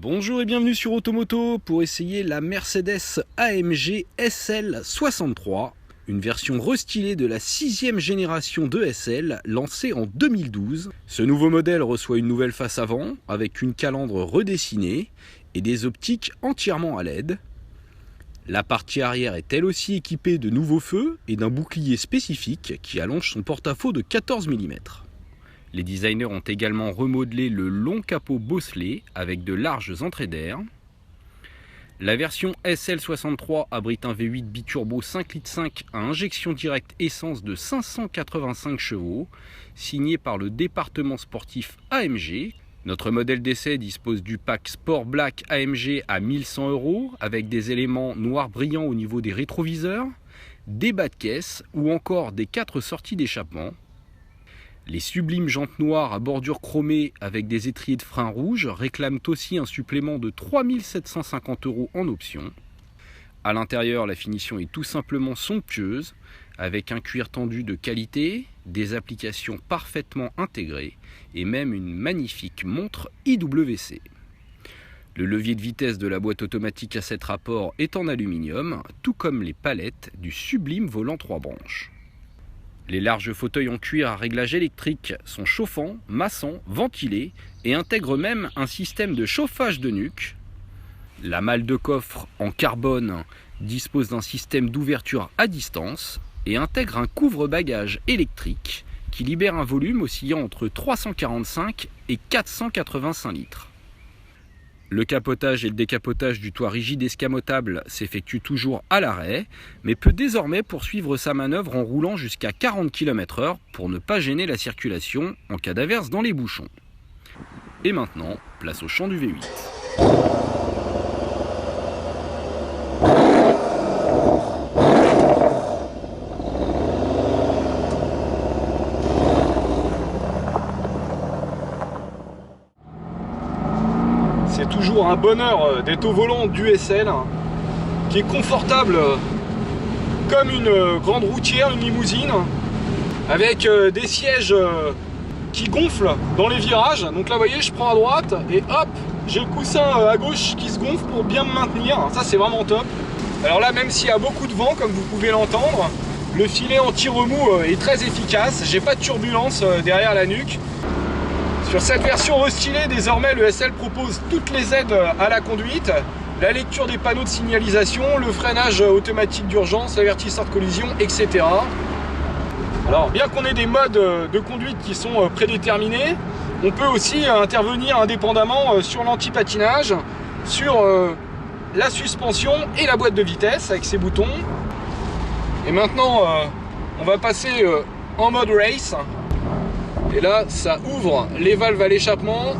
Bonjour et bienvenue sur Automoto pour essayer la Mercedes AMG SL 63, une version restylée de la 6e génération de SL lancée en 2012. Ce nouveau modèle reçoit une nouvelle face avant avec une calandre redessinée et des optiques entièrement à LED. La partie arrière est elle aussi équipée de nouveaux feux et d'un bouclier spécifique qui allonge son porte-à-faux de 14 mm. Les designers ont également remodelé le long capot bosselé avec de larges entrées d'air. La version SL63 abrite un V8 biturbo 5,5 litres à injection directe essence de 585 chevaux, signé par le département sportif AMG. Notre modèle d'essai dispose du pack Sport Black AMG à 1 100 € avec des éléments noirs brillants au niveau des rétroviseurs, des bas de caisse ou encore des 4 sorties d'échappement. Les sublimes jantes noires à bordure chromée avec des étriers de frein rouges réclament aussi un supplément de 3 750 € en option. À l'intérieur, la finition est tout simplement somptueuse, avec un cuir tendu de qualité, des applications parfaitement intégrées et même une magnifique montre IWC. Le levier de vitesse de la boîte automatique à 7 rapports est en aluminium, tout comme les palettes du sublime volant 3 branches. Les larges fauteuils en cuir à réglage électrique sont chauffants, massants, ventilés et intègrent même un système de chauffage de nuque. La malle de coffre en carbone dispose d'un système d'ouverture à distance et intègre un couvre-bagages électrique qui libère un volume oscillant entre 345 et 485 litres. Le capotage et le décapotage du toit rigide escamotable s'effectuent toujours à l'arrêt, mais peut désormais poursuivre sa manœuvre en roulant jusqu'à 40 km/h pour ne pas gêner la circulation en cas d'averse dans les bouchons. Et maintenant, place au champ du V8. C'est toujours un bonheur d'être au volant du SL, qui est confortable comme une grande routière, une limousine, avec des sièges qui gonflent dans les virages. Donc là, vous voyez, je prends à droite et hop, j'ai le coussin à gauche qui se gonfle pour bien me maintenir. Ça, c'est vraiment top. Alors là, même s'il y a beaucoup de vent, comme vous pouvez l'entendre, le filet anti-remous est très efficace. J'ai pas de turbulence derrière la nuque. Sur cette version restylée, désormais, le SL propose toutes les aides à la conduite, la lecture des panneaux de signalisation, le freinage automatique d'urgence, l'avertisseur de collision, etc. Alors, bien qu'on ait des modes de conduite qui sont prédéterminés, on peut aussi intervenir indépendamment sur l'anti-patinage, sur la suspension et la boîte de vitesse avec ses boutons. Et maintenant, on va passer en mode race. Et là, ça ouvre les valves à l'échappement.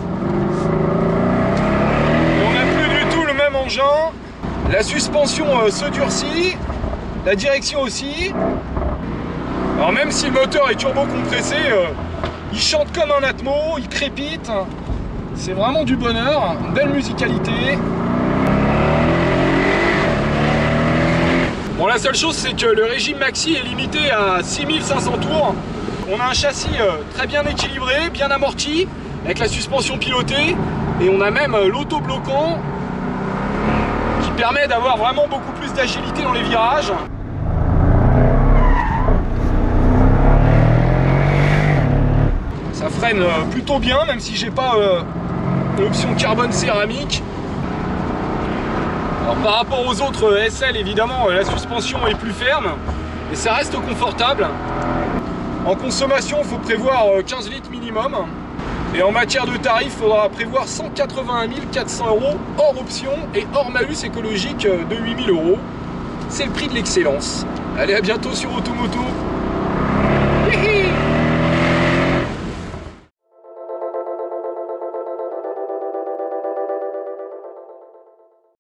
On n'a plus du tout le même engin. La suspension se durcit. La direction aussi. Alors même si le moteur est turbo compressé, il chante comme un Atmo, il crépite. C'est vraiment du bonheur. Une belle musicalité. Bon, la seule chose, c'est que le régime maxi est limité à 6500 tours. On a un châssis très bien équilibré, bien amorti, avec la suspension pilotée, et on a même l'auto-bloquant qui permet d'avoir vraiment beaucoup plus d'agilité dans les virages. Ça freine plutôt bien, même si j'ai pas l'option carbone céramique. Alors par rapport aux autres SL, évidemment, la suspension est plus ferme, et ça reste confortable. En consommation, il faut prévoir 15 litres minimum. Et en matière de tarif, il faudra prévoir 181 400 € hors option et hors malus écologique de 8 000 €. C'est le prix de l'excellence. Allez, à bientôt sur Automoto. Hihi.